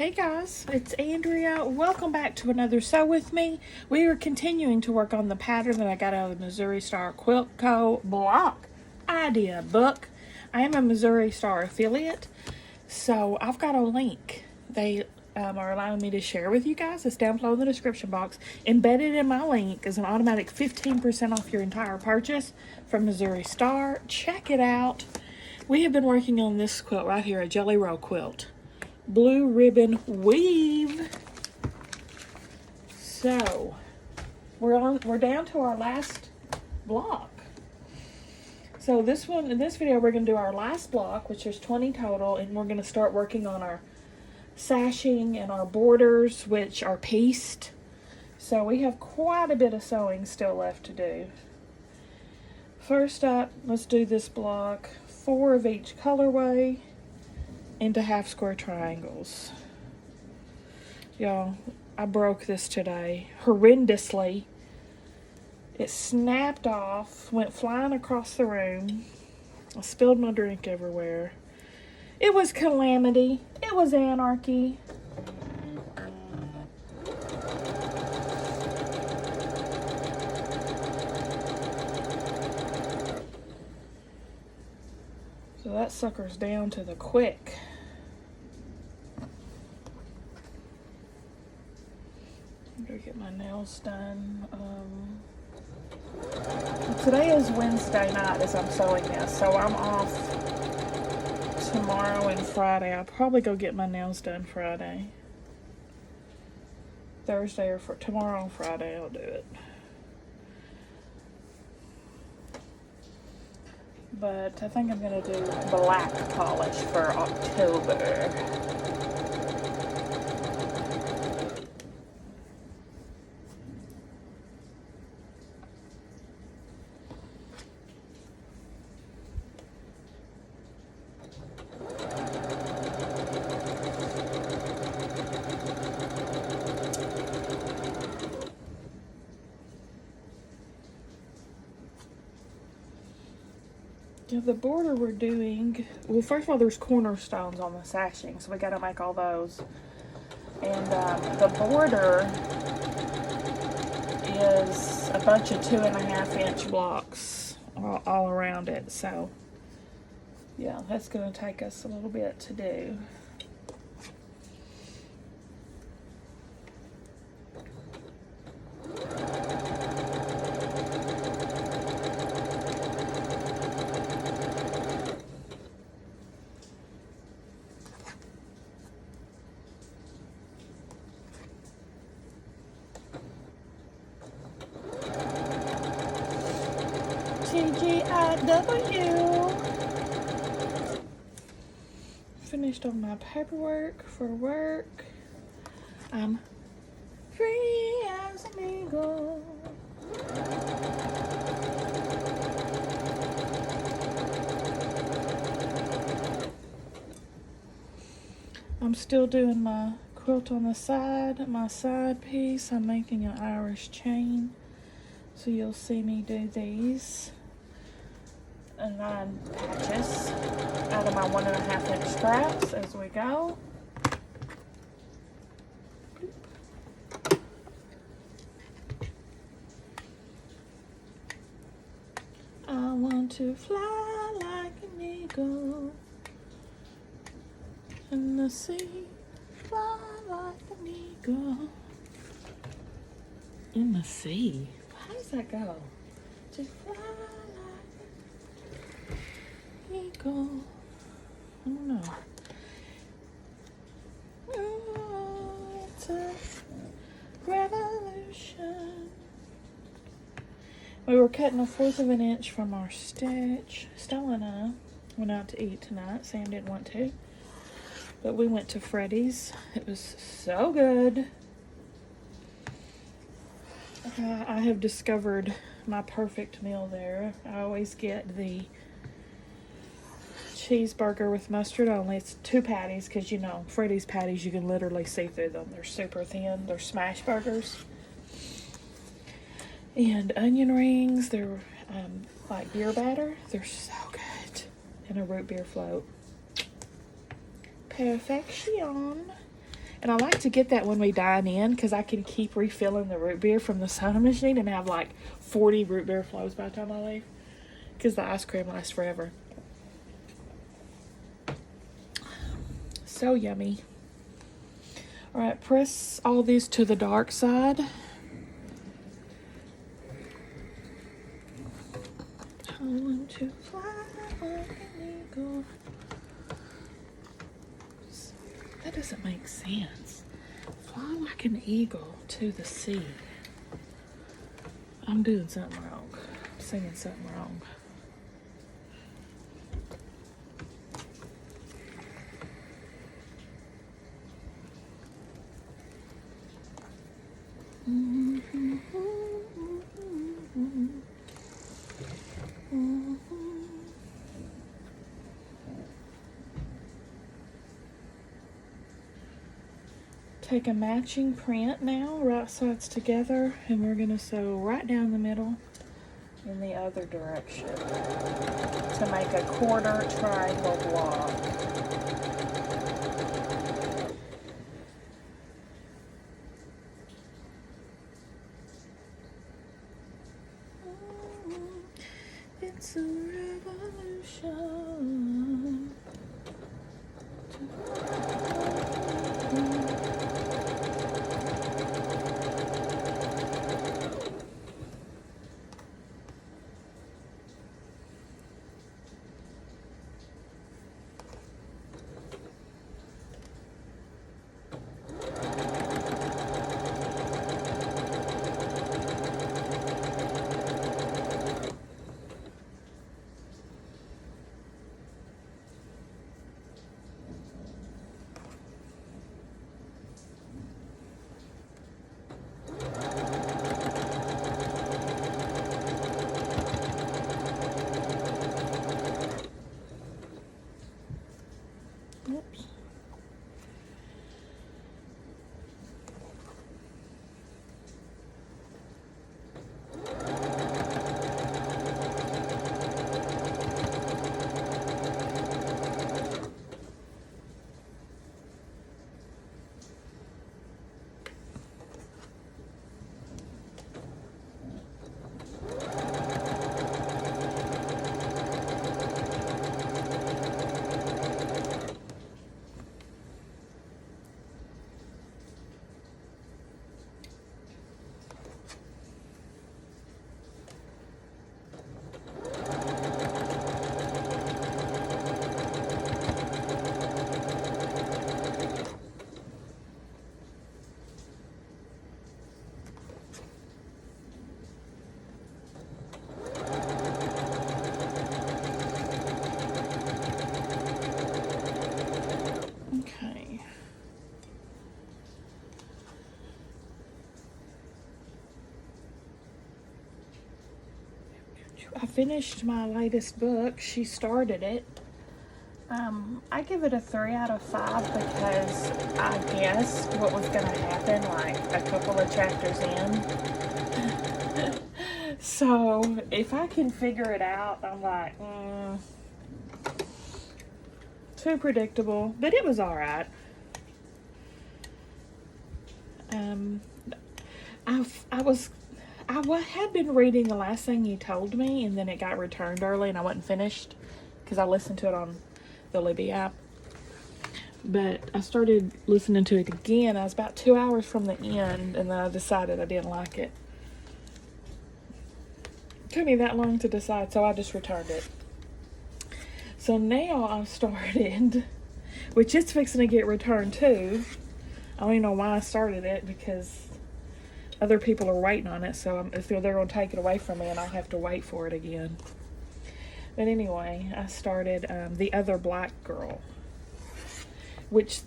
Hey guys, it's Andrea. Welcome back to another Sew With Me. We are continuing to work on the pattern that I got out of the Missouri Star Quilt Co. block idea book. I am a Missouri Star affiliate, so I've got a link. They are allowing me to share with you guys. It's down below in the description box. Embedded in my link is an automatic 15% off your entire purchase from Missouri Star. Check it out. We have been working on this quilt right here, a Jelly Roll quilt. Blue ribbon weave. So we're down to our last block. So in this video we're going to do our last block, which is 20 total, and we're going to start working on our sashing and our borders, which are pieced. So we have quite a bit of sewing still left to do. First up, let's do this block, 4 of each colorway into half square triangles. Y'all, I broke this today horrendously. It snapped off, went flying across the room. I spilled my drink everywhere. It was calamity. It was anarchy. So that sucker's down to the quick. Go get my nails done. Today is Wednesday night as I'm sewing this, so I'm off tomorrow and Friday. I'll probably go get my nails done Friday. Thursday or for tomorrow and Friday I'll do it. But I think I'm going to do black polish for October. The border we're doing, well, first of all, there's cornerstones on the sashing, so we got to make all those. And the border is a bunch of 2.5-inch blocks all around it. So, yeah, that's going to take us a little bit to do. TGIW. Finished on my paperwork for work. I'm free as an eagle. I'm still doing my quilt on the side, my side piece. I'm making an Irish chain. So you'll see me do these. And 9 patches out of my 1.5-inch scraps as we go. I want to fly like an eagle in the sea, fly like an eagle in the sea. How does that go? To fly eagle. I don't know. Oh, it's a revolution. We were cutting 1/4 of an inch from our stitch. Stella and I went out to eat tonight. Sam didn't want to, but we went to Freddy's. It was so good. I have discovered my perfect meal there. I always get the cheeseburger with mustard only. It's 2 patties because, you know, Freddy's patties, you can literally see through them. They're super thin. They're smash burgers. And onion rings. They're like beer batter. They're so good. And a root beer float. Perfection. And I like to get that when we dine in because I can keep refilling the root beer from the soda machine and have like 40 root beer flows by the time I leave because the ice cream lasts forever. So yummy. All right, press all these to the dark side. I want to fly like an eagle. That doesn't make sense. Fly like an eagle to the sea. I'm doing something wrong. I'm singing something wrong. Take a matching print now, right sides together, and we're going to sew right down the middle in the other direction to make a quarter triangle block. It's a revolution. Oops. Okay. I finished my latest book. She started it. I give it a 3 out of 5 because I guessed what was going to happen like a couple of chapters in. So if I can figure it out, I'm like, too predictable, but it was all right. I had been reading the last thing you told me, and then it got returned early, and I wasn't finished because I listened to it on the Libby app. But I started listening to it again. I was about 2 hours from the end, and then I decided I didn't like it. It took me that long to decide, so I just returned it. So now I've started, which is fixing to get returned too. I don't even know why I started it because other people are waiting on it, so they're going to take it away from me and I'll have to wait for it again. But anyway, I started The Other Black Girl, which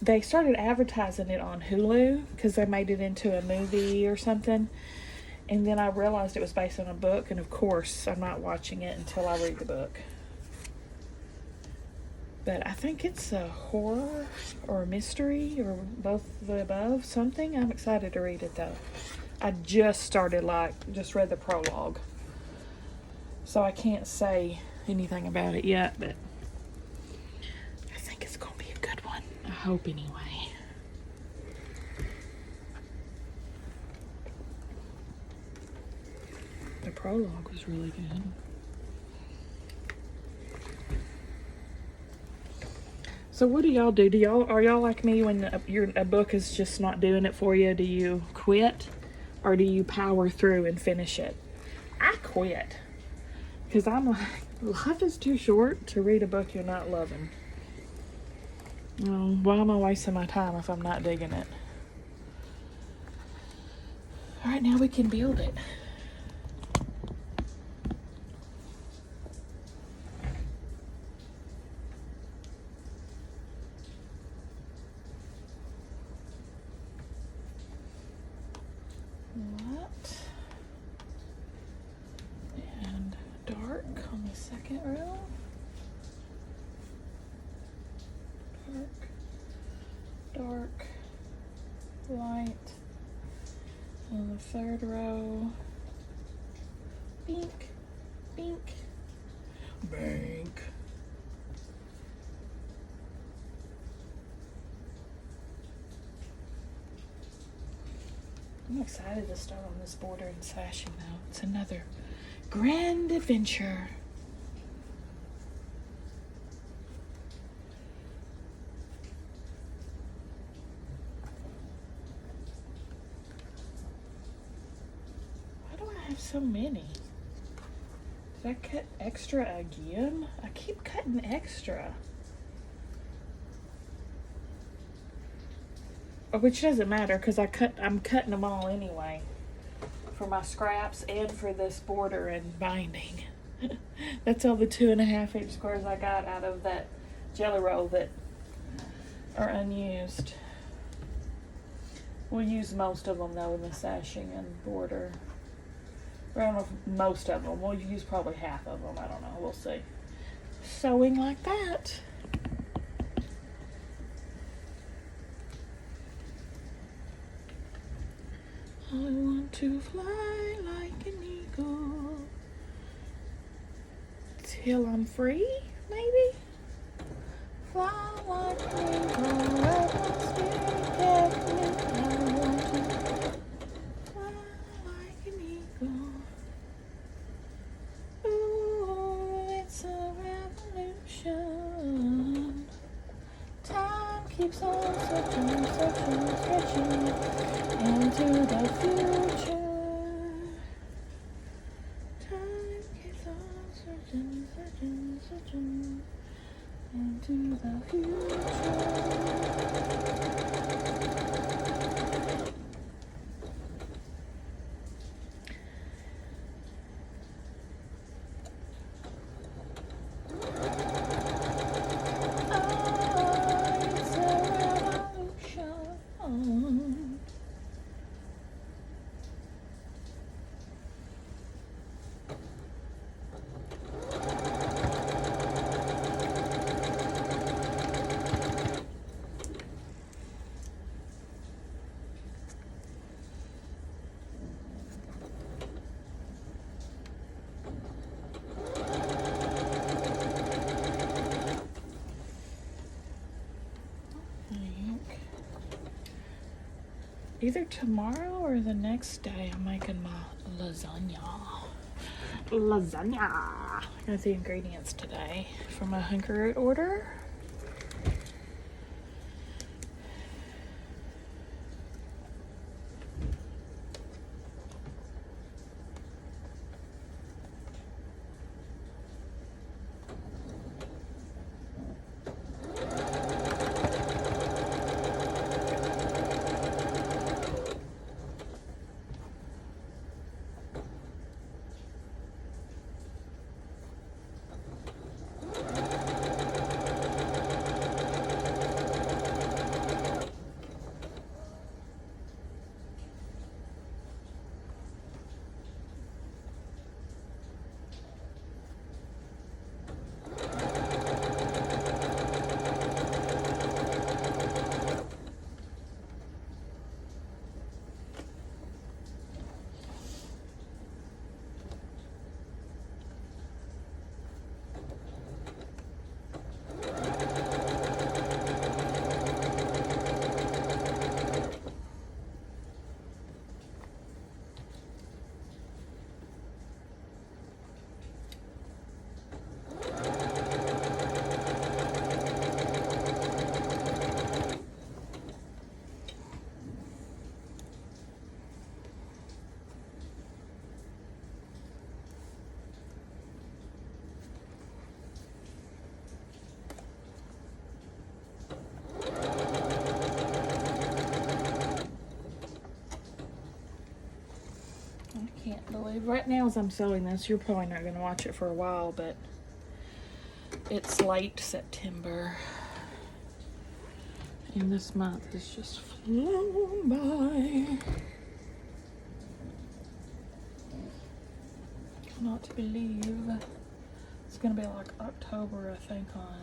they started advertising it on Hulu because they made it into a movie or something. And then I realized it was based on a book, and of course I'm not watching it until I read the book. But I think it's a horror or a mystery or both the above, something. I'm excited to read it though. I just started, just read the prologue. So I can't say anything about it yet, but I think it's going to be a good one. I hope anyway. prologue was really good. So what do y'all do? Are y'all like me when a book is just not doing it for you? Do you quit, or do you power through and finish it? I quit, because I'm like, life is too short to read a book you're not loving. Why am I wasting my time if I'm not digging it? All right, now we can build it. Light and dark on the second row. Dark, light on the third row. Bink, bink, bank. I'm excited to start on this border and sashing though. It's another grand adventure. So many. Did I cut extra again? I keep cutting extra. Which doesn't matter because I'm cutting them all anyway. For my scraps and for this border and binding. That's all the 2.5 inch squares I got out of that jelly roll that are unused. We'll use most of them though in the sashing and border. I don't know if most of them. We'll use probably half of them. I don't know. We'll see. Sewing like that. I want to fly like an eagle till I'm free, maybe? Fly like an eagle, let my spirit get me. I want to fly like an eagle. It's a revolution. Time keeps on searching, stretching into the future. Time keeps on searching into the future. Either tomorrow or the next day, I'm making my lasagna. I got the ingredients today for my Hunker order. right now as I'm sewing this, you're probably not going to watch it for a while, but it's late September. And this month is just flown by. Not to believe it's going to be like October, I think, on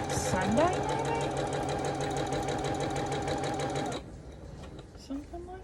Sunday, maybe? Something like that.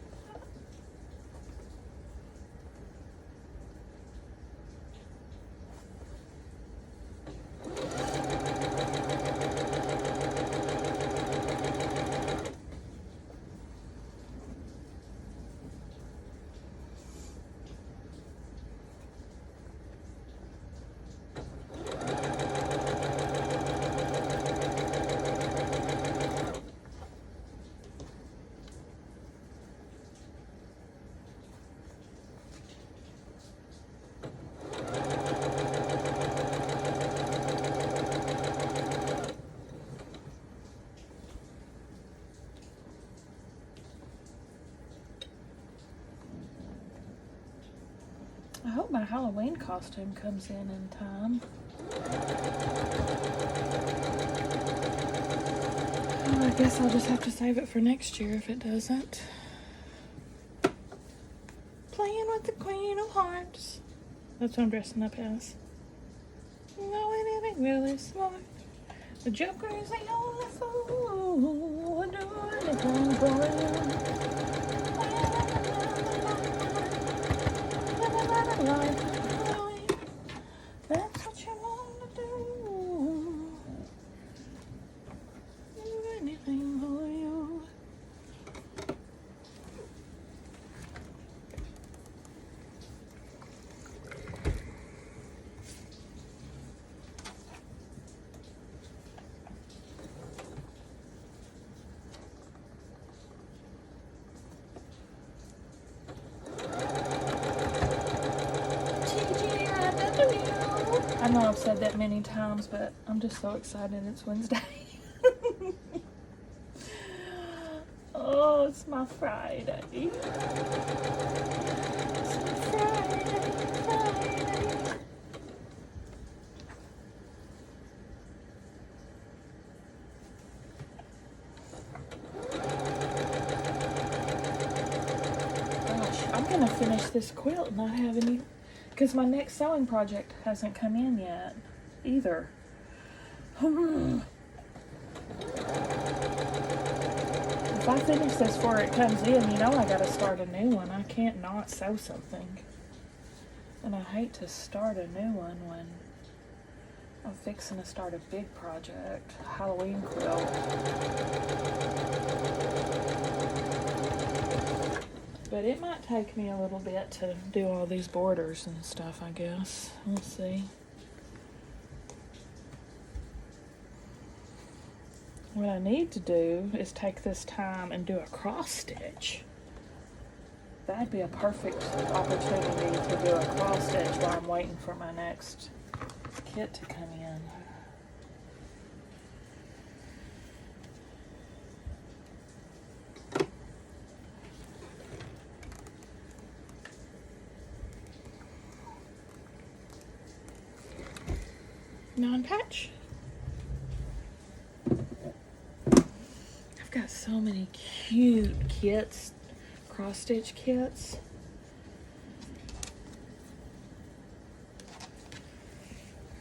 I hope my Halloween costume comes in time. Oh, I guess I'll just have to save it for next year if it doesn't. Playing with the Queen of Hearts. That's what I'm dressing up as. No, it ain't really smart. The Joker is the only fool who would do anything for you. That's what you want to do. Do anything for you. I know I've said that many times, but I'm just so excited it's Wednesday. Oh, it's my Friday. It's my Friday. Gosh, I'm gonna finish this quilt and not have any, because my next sewing project hasn't come in yet either. If I finish this before it comes in, you know I gotta start a new one. I can't not sew something. And I hate to start a new one when I'm fixing to start a big project, Halloween quilt. But it might take me a little bit to do all these borders and stuff, I guess. We'll see. What I need to do is take this time and do a cross stitch. That'd be a perfect opportunity to do a cross stitch while I'm waiting for my next kit to come in. Non-patch. I've got so many cute kits, cross-stitch kits.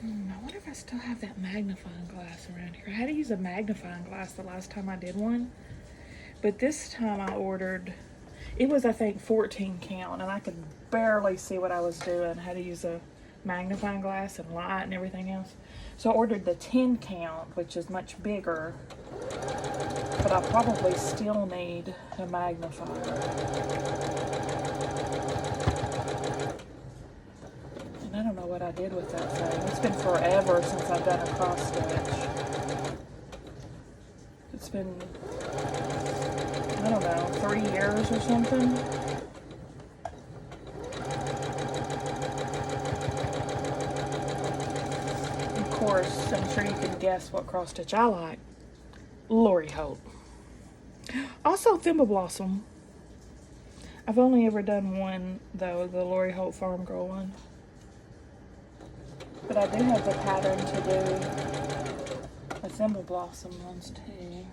I wonder if I still have that magnifying glass around here. I had to use a magnifying glass the last time I did one, but this time I ordered, it was I think 14 count, and I could barely see what I was doing. I had to use a magnifying glass and light and everything else. So I ordered the 10 count, which is much bigger, but I probably still need a magnifier. And I don't know what I did with that thing. It's been forever since I've done a cross stitch. It's been, I don't know, 3 years or something. Of course, I'm sure you can guess what cross stitch I like. Lori Hope. Also Thimble Blossom. I've only ever done one, though, the Lori Holt Farm Girl one. But I do have the pattern to do the Thimble Blossom ones, too.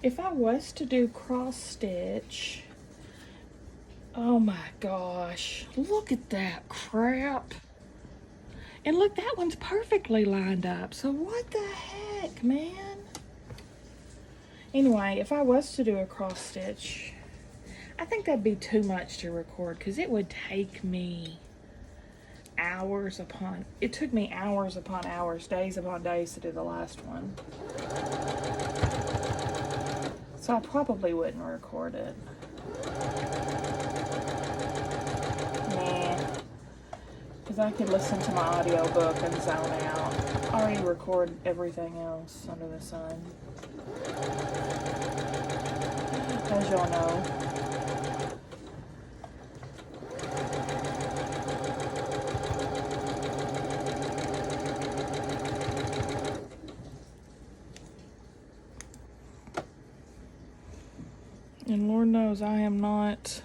If I was to do cross stitch, oh my gosh, look at that crap. And look, that one's perfectly lined up. So what the heck, man? Anyway, if I was to do a cross stitch, I think that'd be too much to record because it would take me hours upon, it took me hours upon hours, days upon days to do the last one. So I probably wouldn't record it. Nah. Because I could listen to my audiobook and zone out. I already record everything else under the sun. As y'all know. And Lord knows I am not,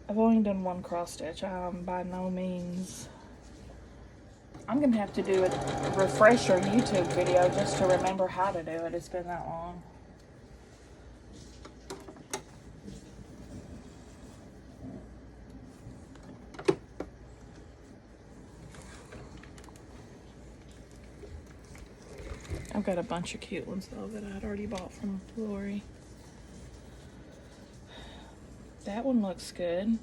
I've only done one cross stitch. I am by no means, I'm going to have to do a refresher YouTube video just to remember how to do it. It's been that long. I've got a bunch of cute ones though that I'd already bought from Lori. That one looks good.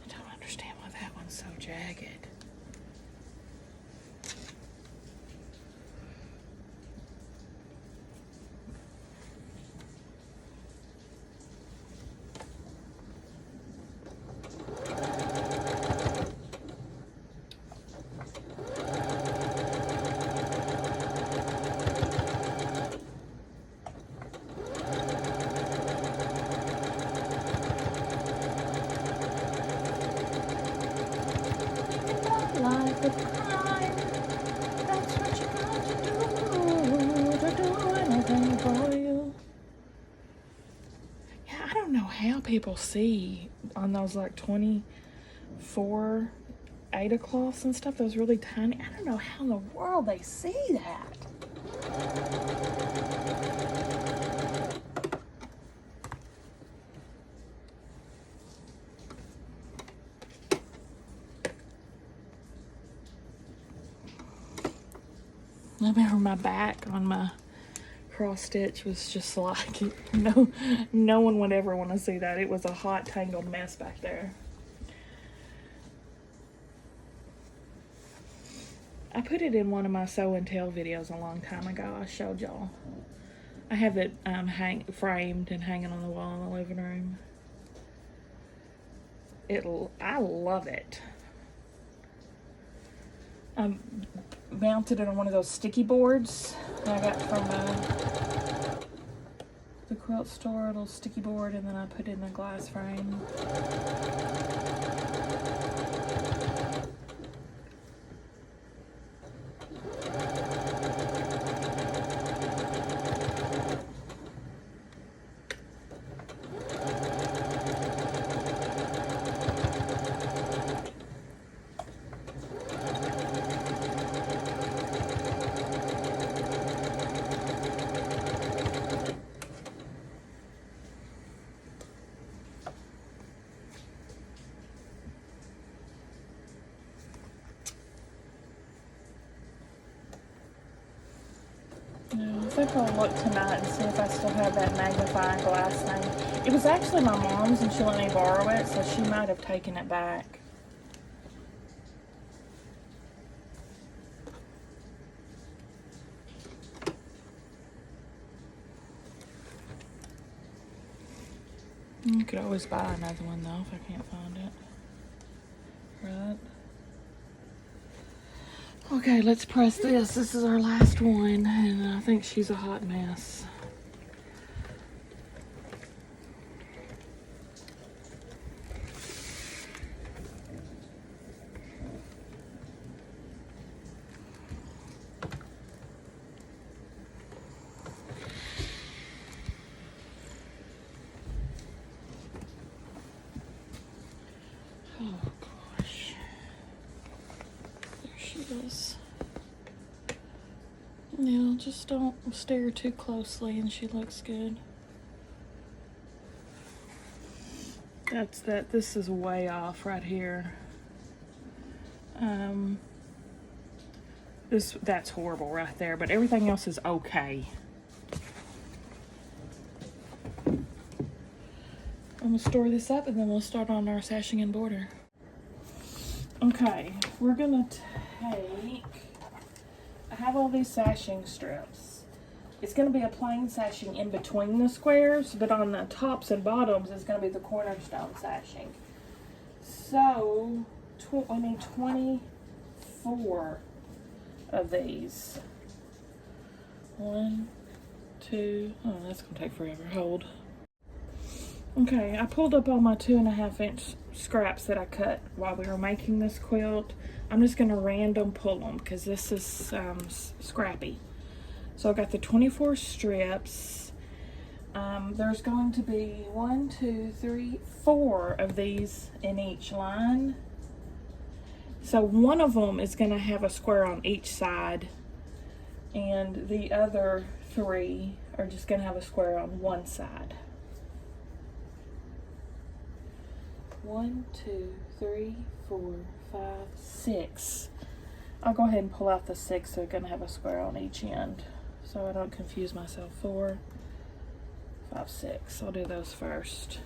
I don't understand why that one's so jagged. Like a crime, that's what you got to do anything for you. Yeah, I don't know how people see on those like 24 Ada cloths and stuff, those really tiny. I don't know how in the world they see that. I remember my back on my cross stitch was just like, no one would ever want to see that. It was a hot tangled mess back there. I put it in one of my sew and tell videos a long time ago. I showed y'all. I have it framed and hanging on the wall in the living room. I love it. Mounted it on one of those sticky boards that I got from the quilt store, a little sticky board, and then I put it in a glass frame. I think I'll look tonight and see if I still have that magnifying glass thing. It was actually my mom's and she let me borrow it, so she might have taken it back. You could always buy another one though if I can't find it. Right. Okay, let's press this. This is our last one, and I think she's a hot mess. this. Yeah, just don't stare too closely and she looks good. This is way off right here. That's horrible right there, but everything else is okay. I'm gonna store this up and then we'll start on our sashing and border. Okay, we're gonna take, I have all these sashing strips. It's gonna be a plain sashing in between the squares, but on the tops and bottoms is gonna be the cornerstone sashing. So, I need 24 of these. 1, 2, oh, that's gonna take forever, hold. Okay, I pulled up all my 2.5-inch scraps that I cut while we were making this quilt. I'm just gonna random pull them because this is scrappy. So I got the 24 strips. There's going to be 1, 2, 3, 4 of these in each line. So one of them is gonna have a square on each side, and the other 3 are just gonna have a square on one side. 1, 2, 3, 4, 5, 6. I'll go ahead and pull out the 6. They're gonna have a square on each end, so I don't confuse myself. 4, 5, 6. I'll do those first.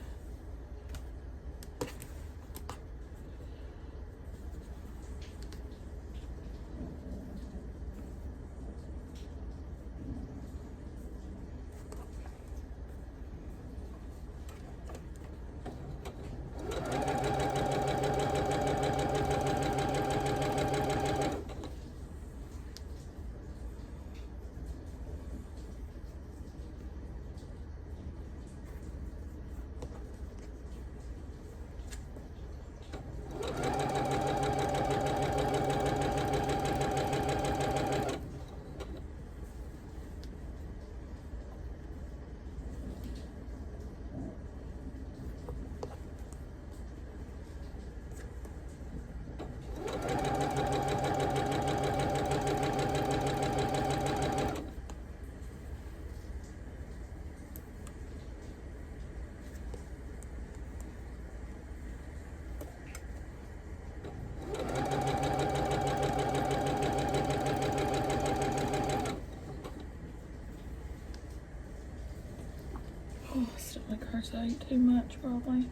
Oh, stomach hurts. I ate too much probably,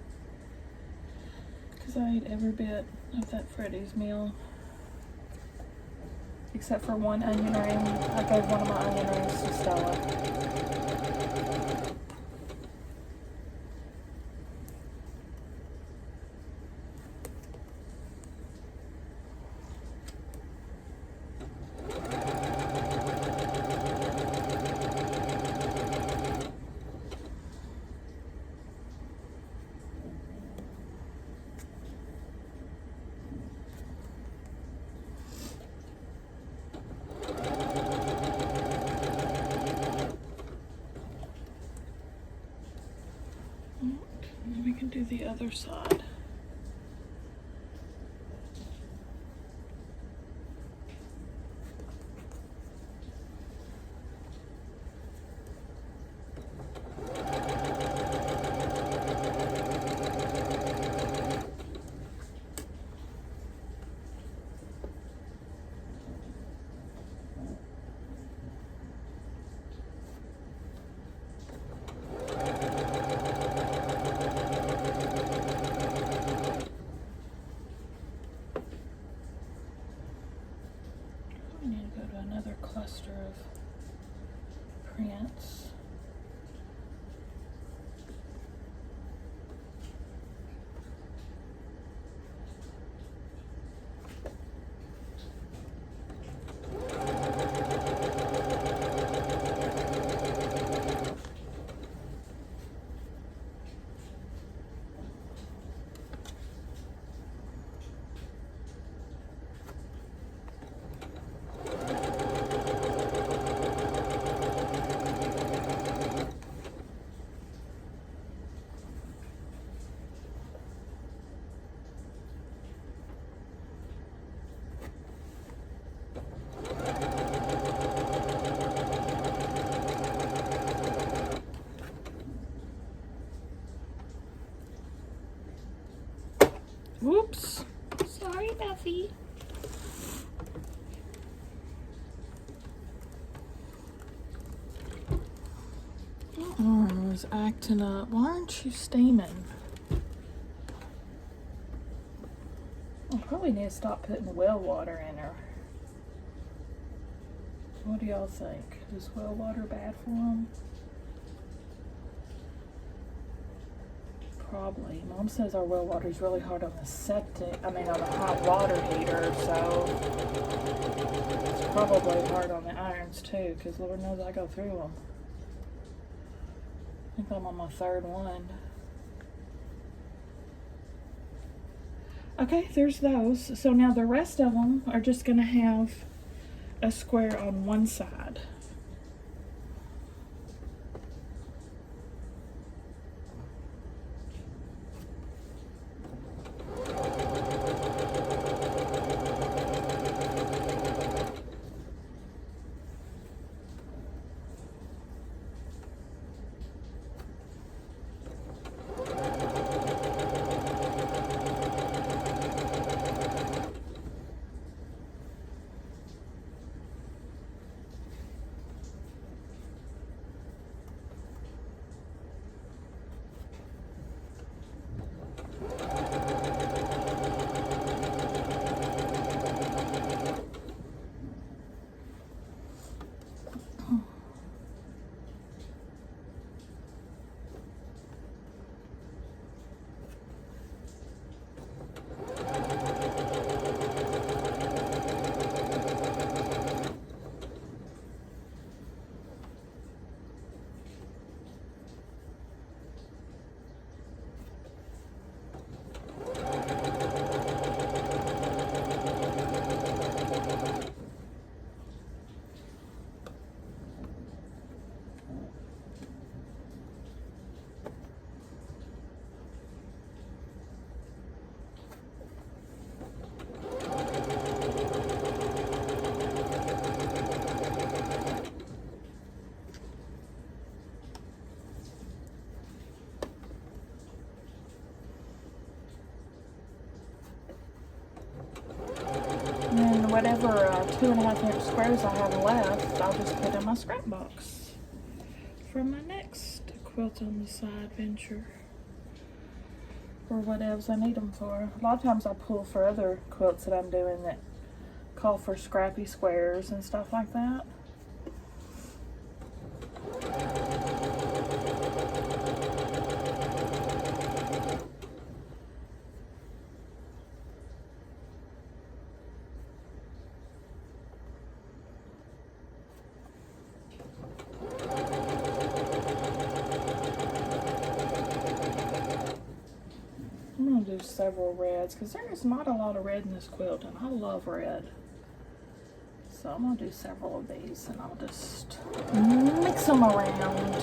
because I ate every bit of that Freddy's meal except for one onion ring. I gave one of my onion rings to Stella. And we can do the other side. Whoops. Sorry, Buffy. My arm was acting up. Why aren't you steaming? I probably need to stop putting the well water in her. What do y'all think? Is well water bad for them? Probably. Mom says our well water is really hard on the on the hot water heater, so it's probably hard on the irons too, because Lord knows I go through them. I think I'm on my third one. Okay, there's those. So now the rest of them are just going to have a square on one side. And then whatever 2.5 inch squares I have left, I'll just put in my scrap box for my next quilt on the side venture, or whatevs I need them for. A lot of times I pull for other quilts that I'm doing that call for scrappy squares and stuff like that. I'm going to do several reds because there is not a lot of red in this quilt, and I love red. So I'm going to do several of these, and I'll just mix them around.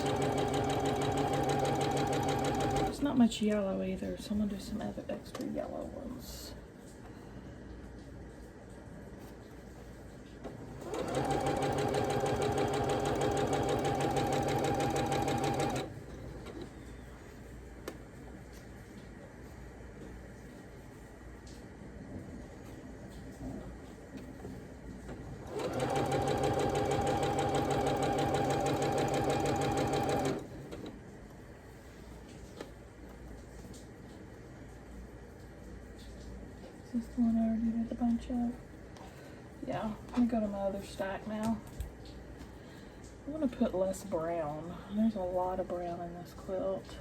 There's not much yellow either, so I'm going to do some other extra yellow ones. Is this the one I already did a bunch of? Yeah, I'm gonna go to my other stack now. I want to put less brown. There's a lot of brown in this quilt.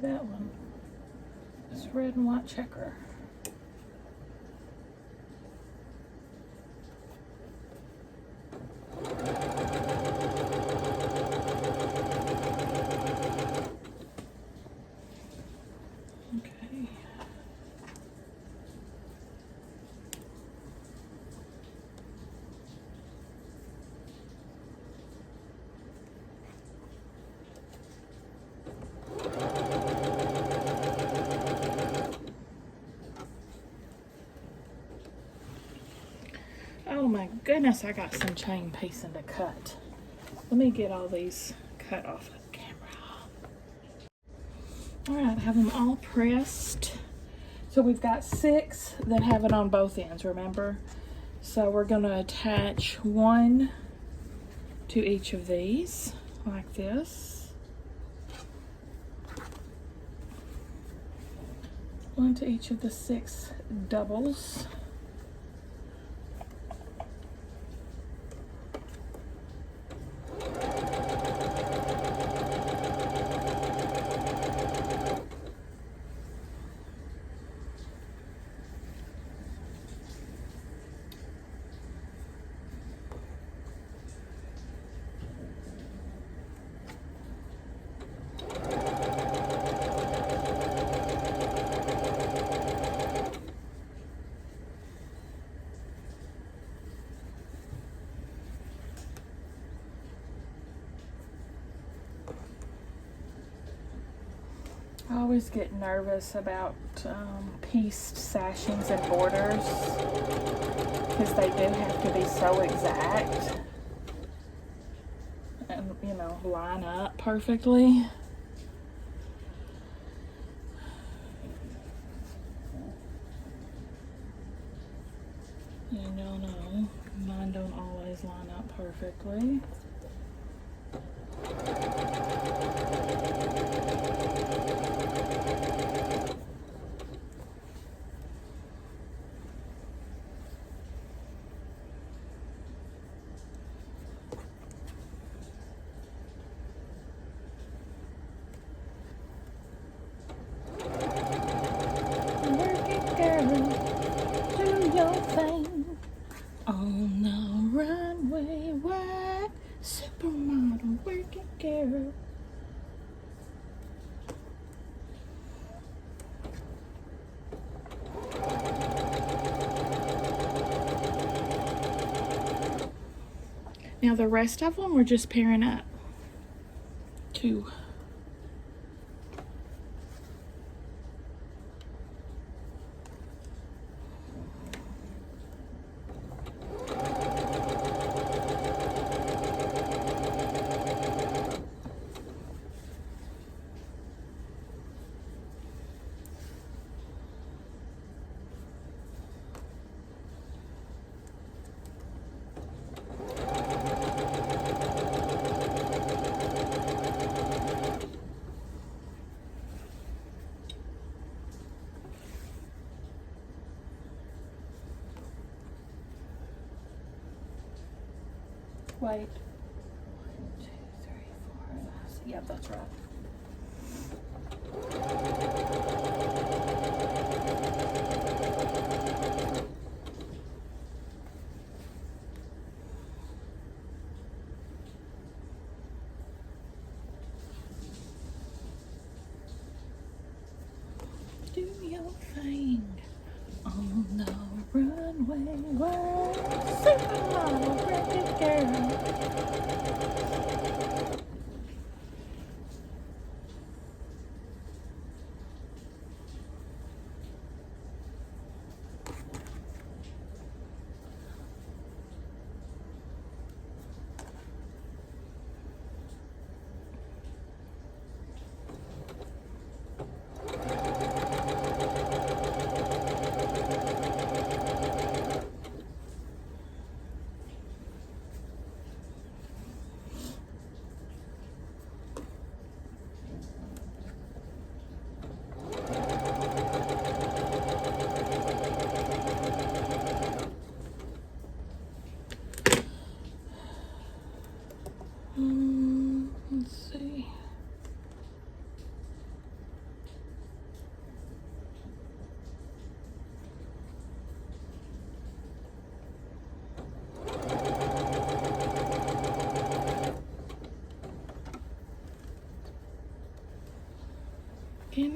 that one. It's red and white checker. Okay. Oh my goodness, I got some chain piecing to cut. Let me get all these cut off of the camera. All right, I have them all pressed. So we've got 6 that have it on both ends, remember? So we're gonna attach one to each of these, like this. One to each of the 6 doubles. I always get nervous about pieced sashings and borders because they do have to be so exact and, you know, line up perfectly. You don't know, mine don't always line up perfectly. On the runway, white supermodel, working girl. Now the rest of them we're just pairing up. 2. Wait. 1, 2, 3, 4, 5, 6. Yep, that's right. Do your thing on the runway, world supermodel, ready girl.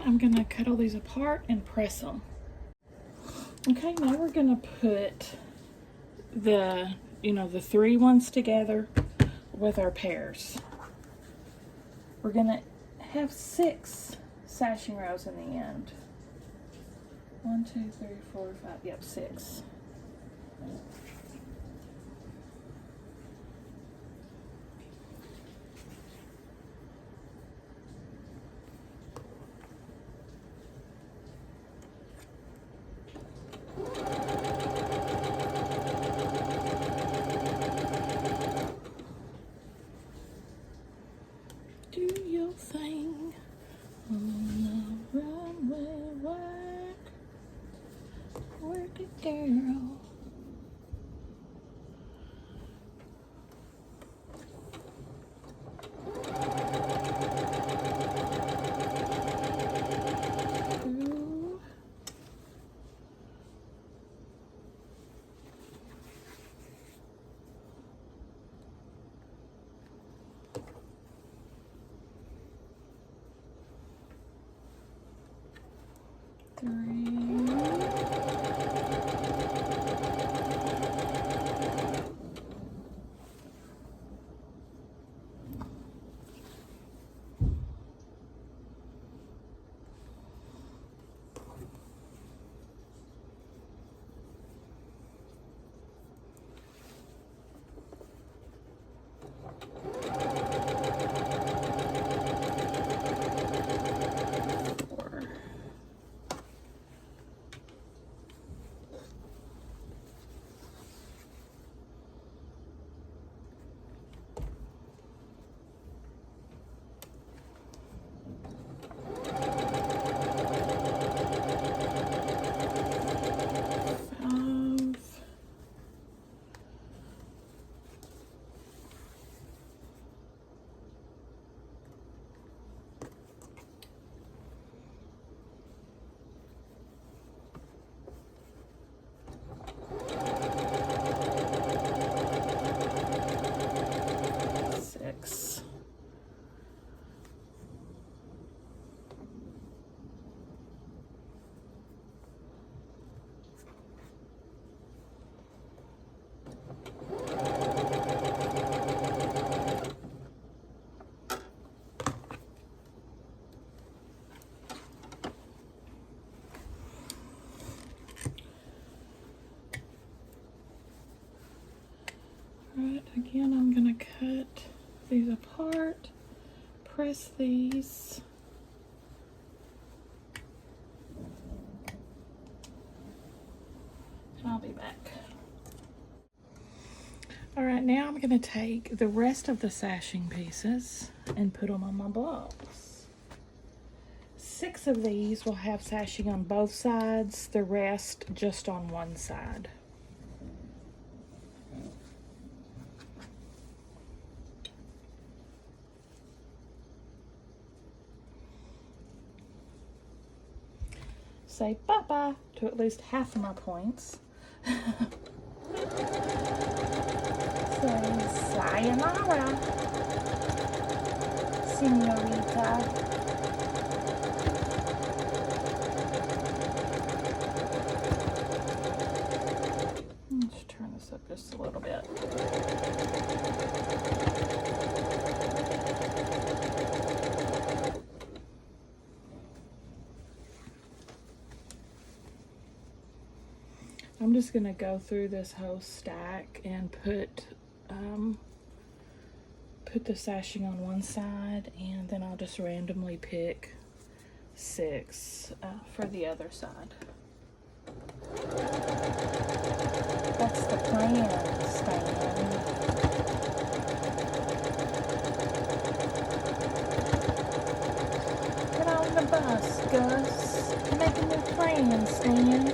I'm gonna cut all these apart and press them. Okay, now we're gonna put the, the 3 ones together with our pairs. We're gonna have 6 sashing rows in the end. 1, 2, 3, 4, 5, yep, 6. Do your thing on the runway, work it, girl. Right, again, I'm gonna cut these apart, press these. And I'll be back. All right, now I'm gonna take the rest of the sashing pieces and put them on my blocks. 6 of these will have sashing on both sides, the rest just on one side. Say bye-bye to at least half of my points. Say sayonara, senorita. Let's turn this up just a little bit. I'm just gonna go through this whole stack and put the sashing on one side, and then I'll just randomly pick 6 for the other side. That's the plan, Stan. Get on the bus, Gus. Make a new plan, Stan.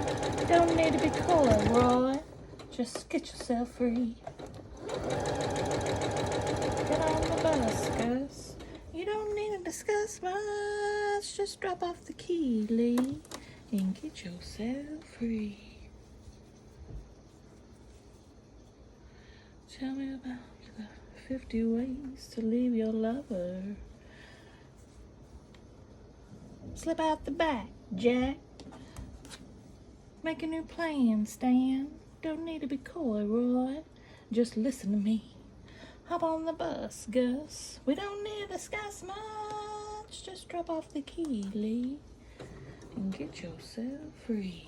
Don't need to be coy, Roy. Just get yourself free. Get on the bus, Gus. You don't need to discuss much. Just drop off the key, Lee, and get yourself free. Tell me about the 50 ways to leave your lover. Slip out the back, Jack. Make a new plan, Stan. Don't need to be coy, Roy. Just listen to me. Hop on the bus, Gus. We don't need to discuss much. Just drop off the key, Lee, and get yourself free.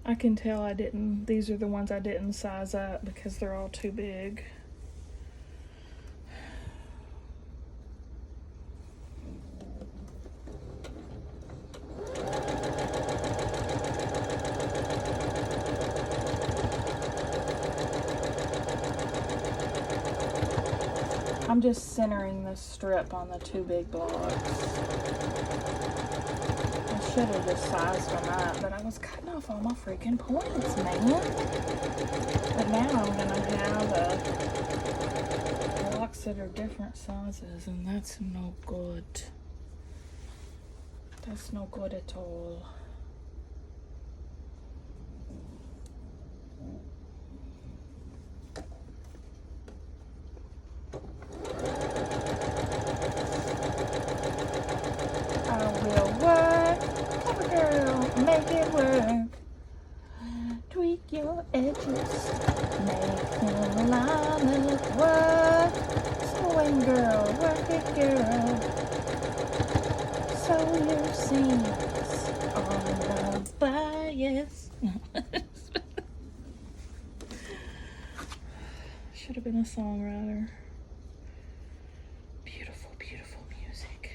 I can tell these are the ones I didn't size up because they're all too big. I'm just centering the strip on the two big blocks. I should have just sized them up, but I was cutting off all my freaking points, man. But now I'm gonna have blocks that are different sizes, and that's no good. That's no good at all. Your edges, make them line up, work. Sewing girl, work it girl. Sew your seams on the bias. Should have been a songwriter. Beautiful, beautiful music.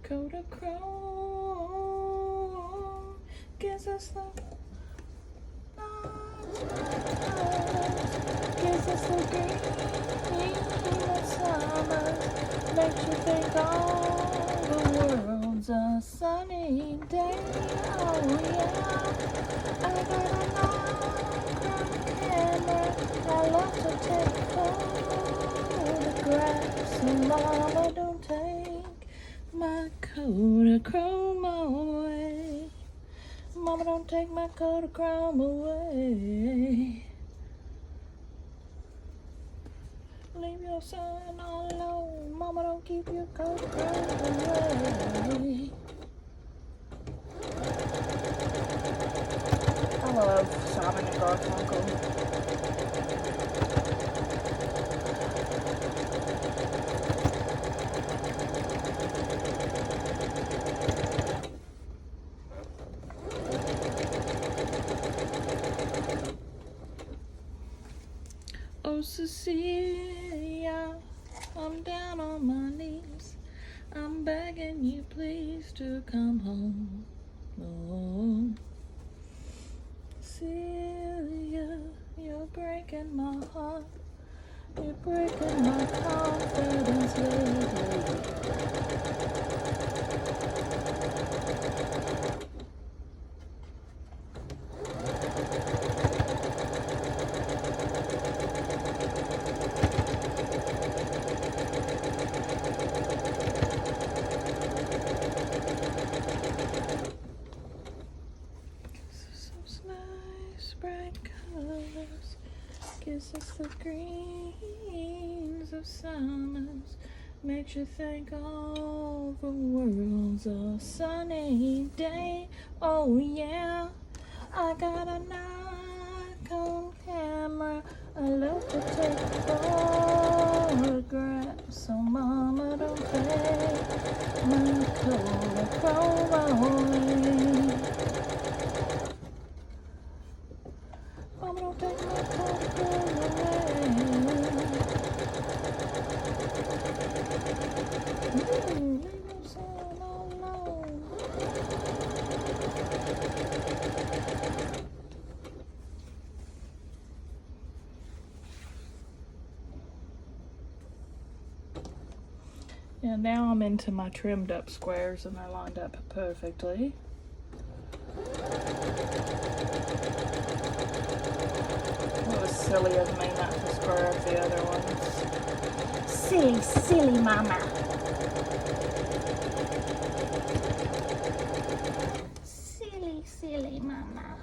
Kodachrome gives us the gives us the green of summer, makes you think all the world's a sunny day. Oh yeah, I got a long camera. I love to take photographs, and mama, don't take my Kodachrome away. Mama, don't take my Kodachrome away. Leave your son all alone. Mama, don't keep your Kodachrome away. I love Simon and Garfunkel. Oh, Cecilia, I'm down on my knees. I'm begging you, please, to come home. Oh, Celia, you're breaking my heart. You're breaking my confidence lately. Gives us the greens of summers, Makes you think all the world's a sunny day. Oh yeah, I got a Nikon camera. I love to take photographs, so mama don't take my Polaroid. Mama don't take my Polaroid. Leave your son alone. And now I'm into my trimmed up squares and they're lined up perfectly. It was silly of me not to square up the other ones. Silly mama. Silly mama.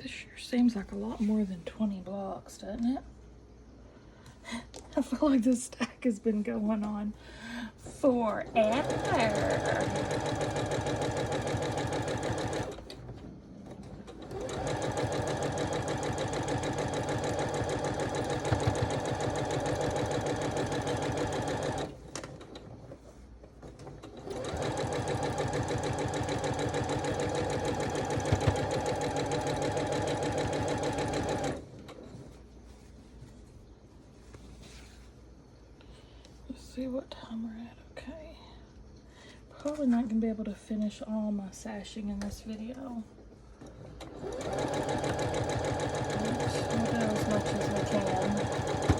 This sure seems like a lot more than 20 blocks, doesn't it? I feel like this stack has been going on forever. See what time we're at. Okay, probably not gonna be able to finish all my sashing in this video. I'll do as much as I can.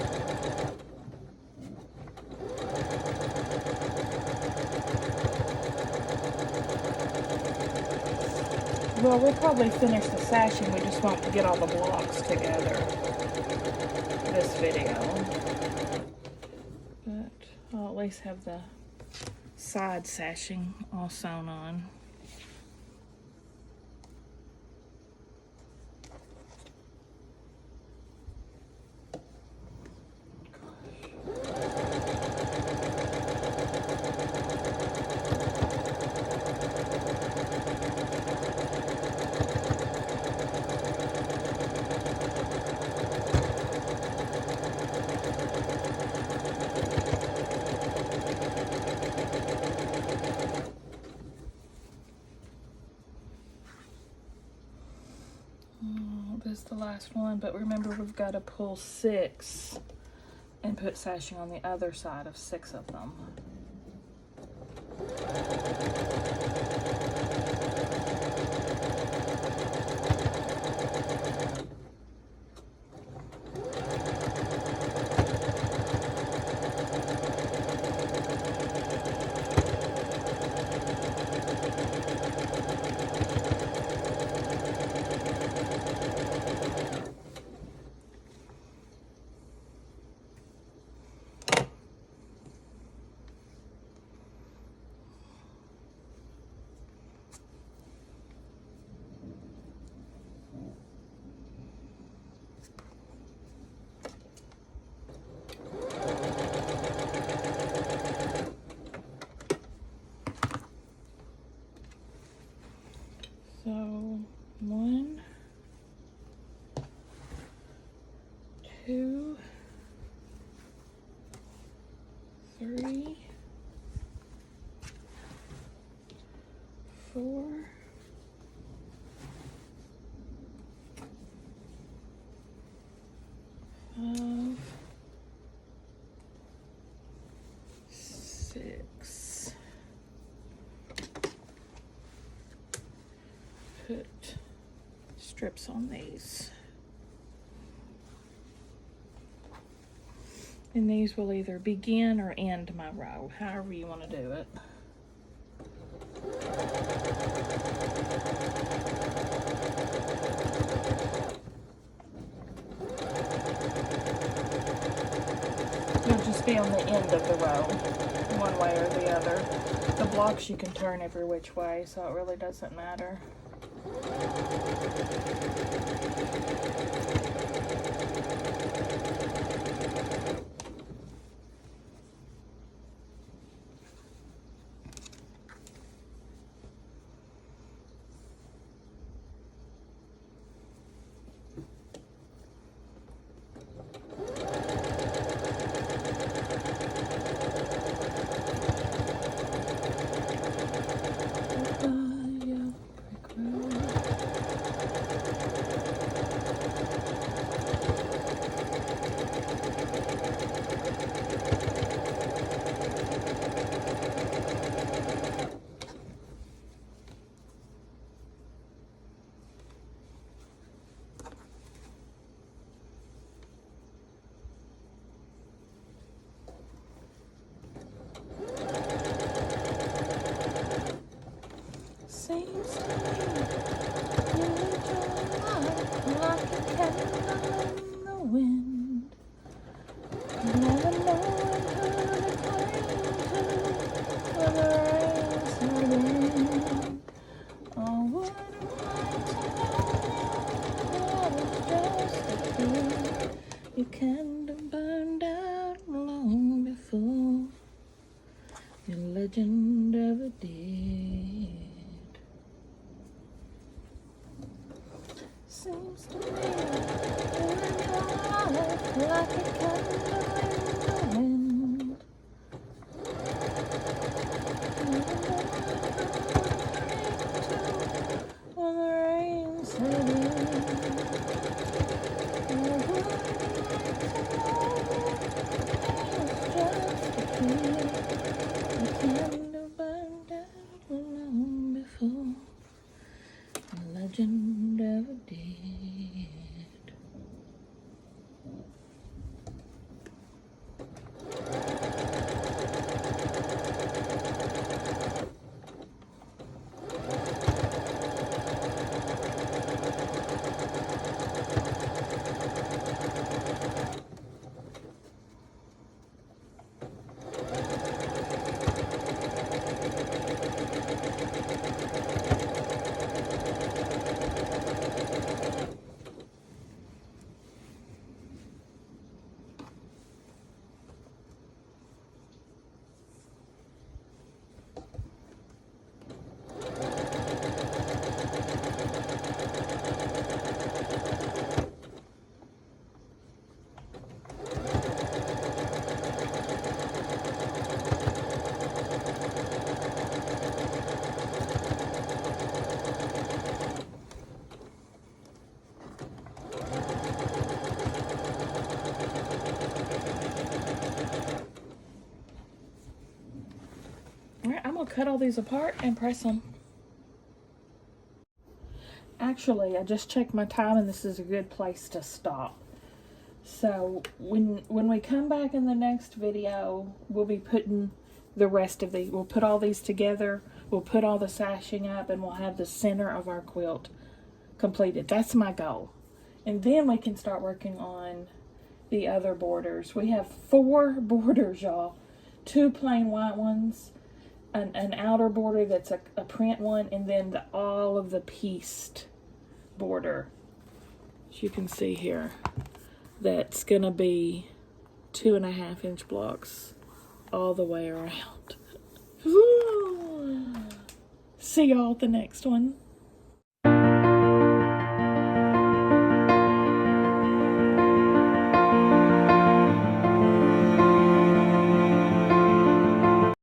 Well, we'll probably finish the sashing. We just won't get all the blocks together this video. But I'll at least have the side sashing all sewn on. This is the last one, but remember we've got to pull 6 and put sashing on the other side of 6 of them. So 1, 2, 3, 4, 5, 6. Put strips on these. And these will either begin or end my row, however you want to do it. You'll just be on the end of the row, one way or the other. The blocks you can turn every which way, so it really doesn't matter. Seems to me you live your life like a candle in the wind, never knowing who to cling to when the rain's setting. Oh, what am I to know that it's just a kid? Your candle burned out long before your legend ever did. Seems to me you live your life like a candle in the wind. When the rain set in, the candle burned out long before the legend ever did. cut all these apart and press them. Actually, I just checked my time and this is a good place to stop. So when we come back in the next video, we'll be putting the rest of these. We'll put all these together. We'll put all the sashing up and we'll have the center of our quilt completed. That's my goal. And then we can start working on the other borders. We have 4 borders, y'all. 2 plain white ones, an outer border that's a print one, and then all of the pieced border, as you can see here, that's gonna be 2.5-inch blocks all the way around. See y'all at the next one.